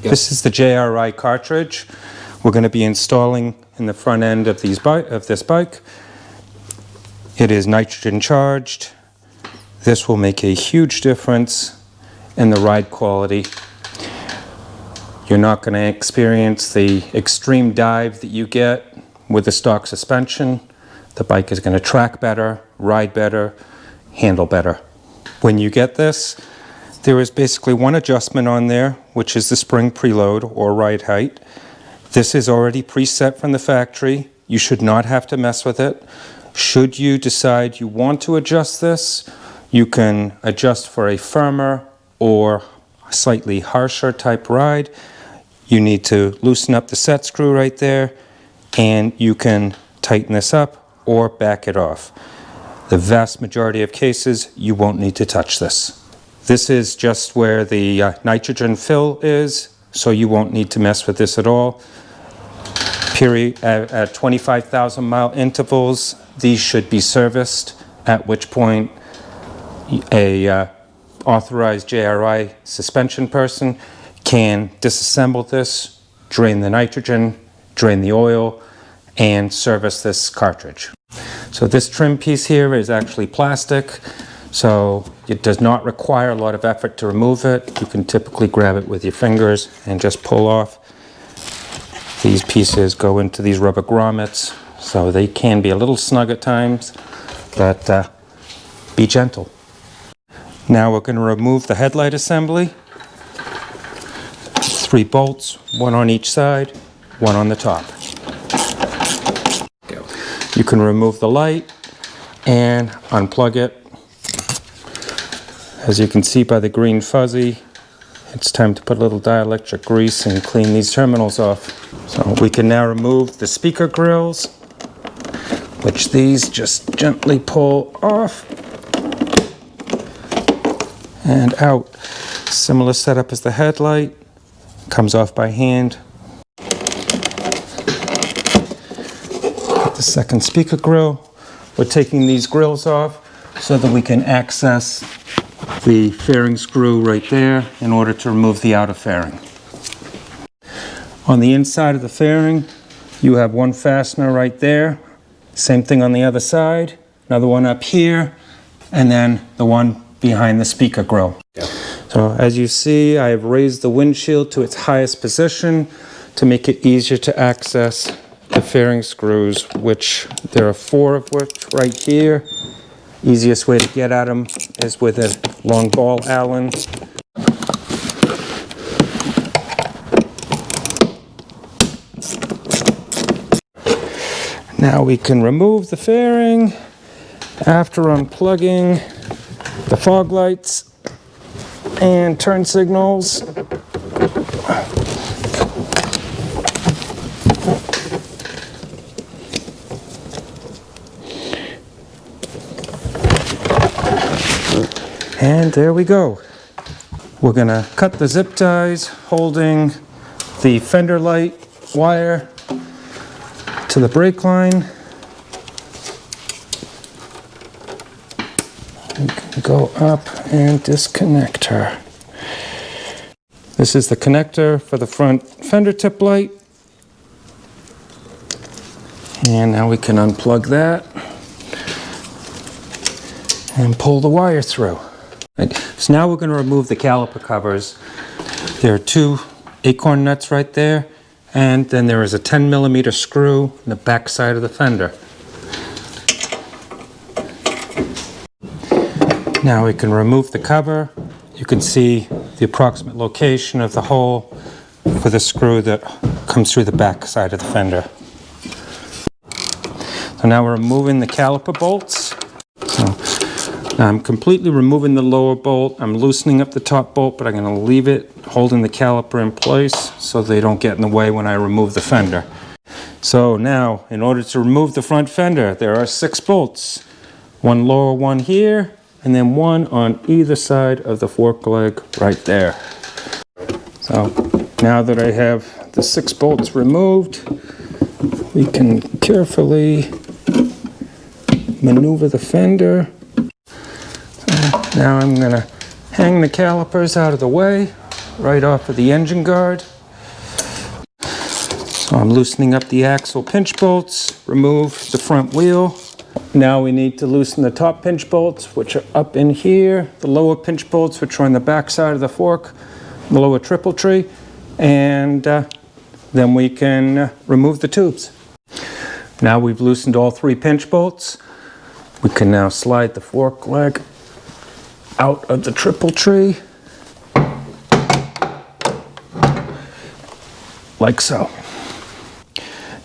This is the JRI cartridge we're going to be installing in the front end of this bike. It is nitrogen charged. This will make a huge difference in the ride quality. You're not going to experience the extreme dive that you get with the stock suspension. The bike is going to track better, ride better, handle better. When you get this, there is basically one adjustment on there, which is the spring preload or ride height. This is already preset from the factory. You should not have to mess with it. Should you decide you want to adjust this, you can adjust for a firmer or slightly harsher type ride. You need to loosen up the set screw right there, and you can tighten this up or back it off. The vast majority of cases, you won't need to touch this. This is just where the nitrogen fill is, so you won't need to mess with this at all. Period. At 25,000 mile intervals, these should be serviced, at which point a authorized JRI suspension person can disassemble this, drain the nitrogen, drain the oil, and service this cartridge. So this trim piece here is actually plastic, so it does not require a lot of effort to remove it. You can typically grab it with your fingers and just pull off. These pieces go into these rubber grommets, so they can be a little snug at times, but be gentle. Now we're going to remove the headlight assembly. 3 bolts, 1 on each side, 1 on the top. You can remove the light and unplug it. As you can see by the green fuzzy, it's time to put a little dielectric grease and clean these terminals off. So we can now remove the speaker grills, which these just gently pull off and out. Similar setup as the headlight, comes off by hand. Got the second speaker grill. We're taking these grills off so that we can access the fairing screw right there in order to remove the outer fairing. On the inside of the fairing, you have one fastener right there. Same thing on the other side, another one up here, and then the one behind the speaker grill. So as you see, I have raised the windshield to its highest position to make it easier to access the fairing screws, which there are 4 of which right here. Easiest way to get at them is with a long ball Allen. Now we can remove the fairing after unplugging the fog lights and turn signals. And there we go. We're gonna cut the zip ties holding the fender light wire to the brake line. We can go up and disconnect her. This is the connector for the front fender tip light. And now we can unplug that and pull the wire through. Right. So now we're going to remove the caliper covers. There are 2 acorn nuts right there, and then there is a 10mm screw in the back side of the fender. Now we can remove the cover. You can see the approximate location of the hole for the screw that comes through the back side of the fender. So now we're removing the caliper bolts. So I'm completely removing the lower bolt. I'm loosening up the top bolt, but I'm going to leave it holding the caliper in place so they don't get in the way when I remove the fender. So now, in order to remove the front fender, there are 6 bolts. 1 lower one here, and then 1 on either side of the fork leg right there. So now that I have the 6 bolts removed, we can carefully maneuver the fender. So now I'm going to hang the calipers out of the way right off of the engine guard. So I'm loosening up the axle pinch bolts, remove the front wheel. Now we need to loosen the top pinch bolts, which are up in here, the lower pinch bolts, which are on the back side of the fork, the lower triple tree, and then we can remove the tubes. Now we've loosened all 3 pinch bolts. We can now slide the fork leg out of the triple tree, like so.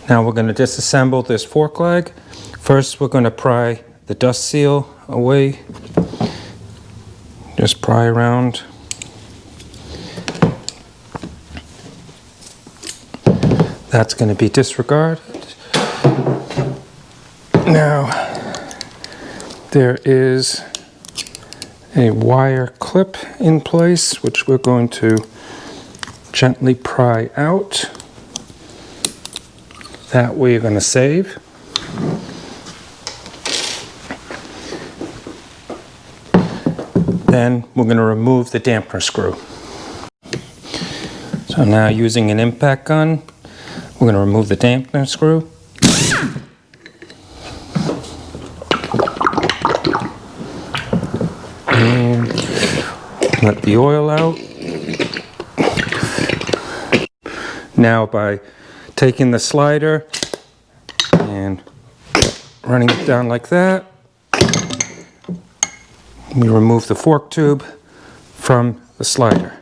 Now we're going to disassemble this fork leg. First, we're going to pry the dust seal away. Just pry around. That's going to be disregarded. Now, there is a wire clip in place, which we're going to gently pry out. That we're going to save. Then we're going to remove the dampener screw. So now using an impact gun, we're going to remove the dampener screw. And let the oil out. Now by taking the slider and running it down like that, we remove the fork tube from the slider.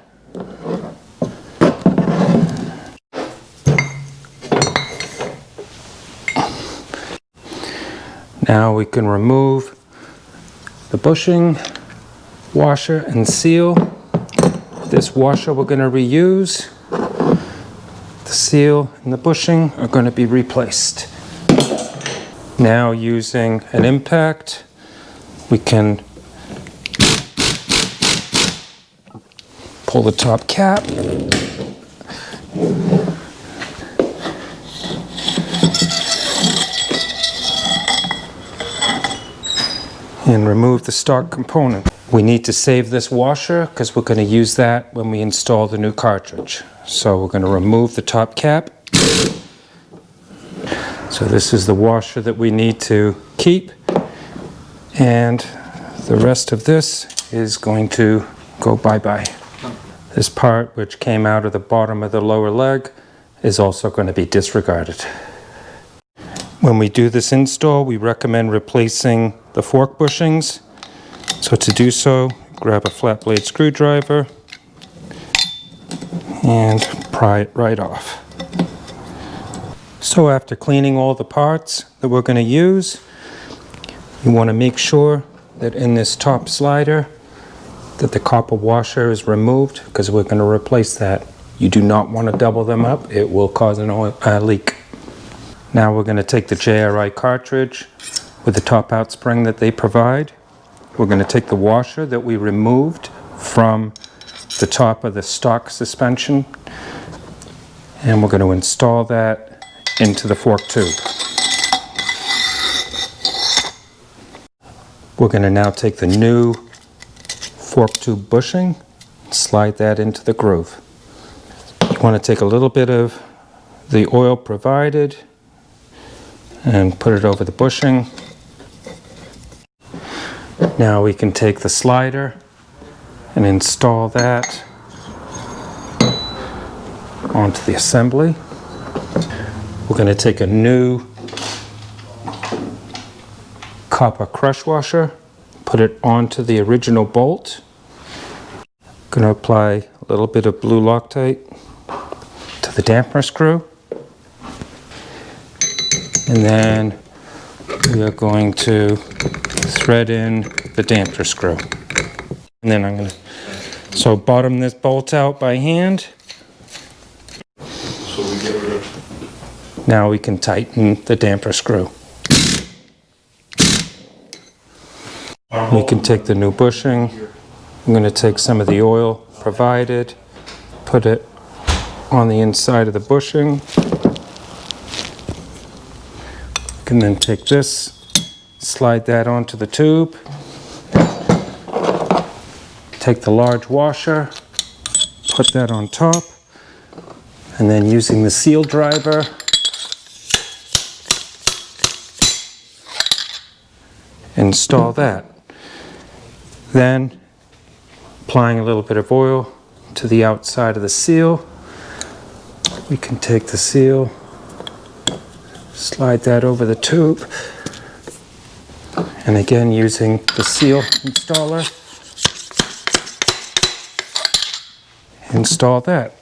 Now we can remove the bushing, washer, and seal. This washer we're going to reuse. The seal and the bushing are going to be replaced. Now using an impact, we can pull the top cap. And remove the stock component. We need to save this washer because we're going to use that when we install the new cartridge. So we're going to remove the top cap. So this is the washer that we need to keep. And the rest of this is going to go bye-bye. This part, which came out of the bottom of the lower leg, is also going to be disregarded. When we do this install, we recommend replacing the fork bushings. So to do so, grab a flat blade screwdriver and pry it right off. So after cleaning all the parts that we're going to use, you want to make sure that in this top slider that the copper washer is removed, because we're going to replace that. You do not want to double them up. It will cause a leak. Now we're going to take the JRI cartridge with the top out spring that they provide. We're going to take the washer that we removed from the top of the stock suspension, and we're going to install that into the fork tube. We're going to now take the new fork tube bushing, slide that into the groove. You want to take a little bit of the oil provided and put it over the bushing. Now we can take the slider and install that onto the assembly. We're going to take a new copper crush washer, put it onto the original bolt. Going to apply a little bit of blue Loctite to the dampener screw. And then we are going to thread in the dampener screw. And then I'm going to bottom this bolt out by hand. Now we can tighten the dampener screw. We can take the new bushing. I'm going to take some of the oil provided, put it on the inside of the bushing. We can then take this, slide that onto the tube. Take the large washer, put that on top, and then using the seal driver, install that. Then applying a little bit of oil to the outside of the seal, we can take the seal, slide that over the tube, and again using the seal installer, install that.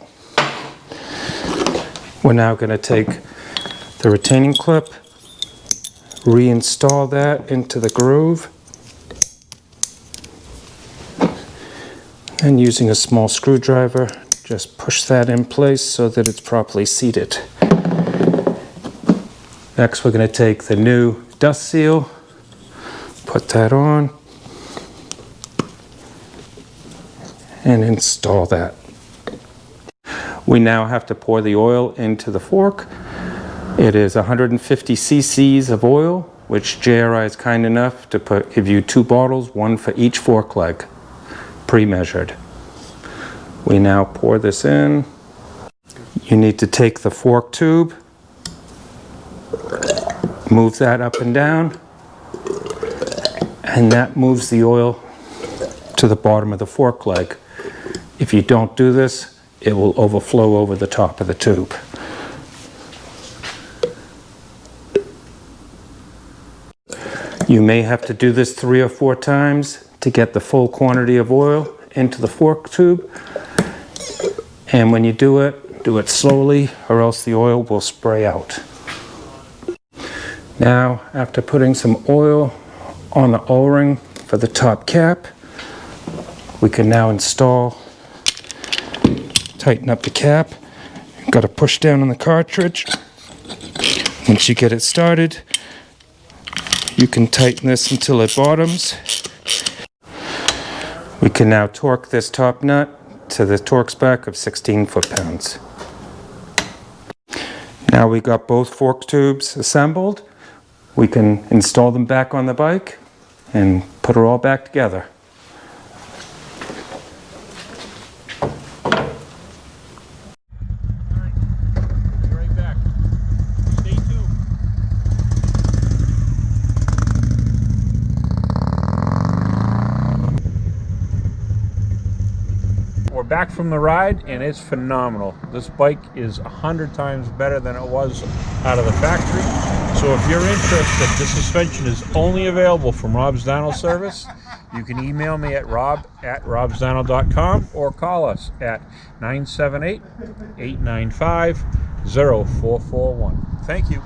We're now going to take the retaining clip, reinstall that into the groove, and using a small screwdriver, just push that in place so that it's properly seated. Next, we're going to take the new dust seal, put that on, and install that. We now have to pour the oil into the fork. It is 150 cc's of oil, which JRI is kind enough to give you 2 bottles, 1 for each fork leg, pre-measured. We now pour this in. You need to take the fork tube, move that up and down, and that moves the oil to the bottom of the fork leg. If you don't do this, it will overflow over the top of the tube. You may have to do this 3 or 4 times to get the full quantity of oil into the fork tube. And when you do it slowly, or else the oil will spray out. Now, after putting some oil on the O-ring for the top cap, we can now tighten up the cap. Got to push down on the cartridge. Once you get it started, you can tighten this until it bottoms. We can now torque this top nut to the torque spec of 16 foot-pounds. Now we got both fork tubes assembled. We can install them back on the bike and put it all back together. We're back from the ride and it's phenomenal. This bike is 100 times better than it was out of the factory. So if you're interested, this suspension is only available from Rob's Dyno Service. You can email me at rob@robsdyno.com or call us at 978-895-0441. Thank you.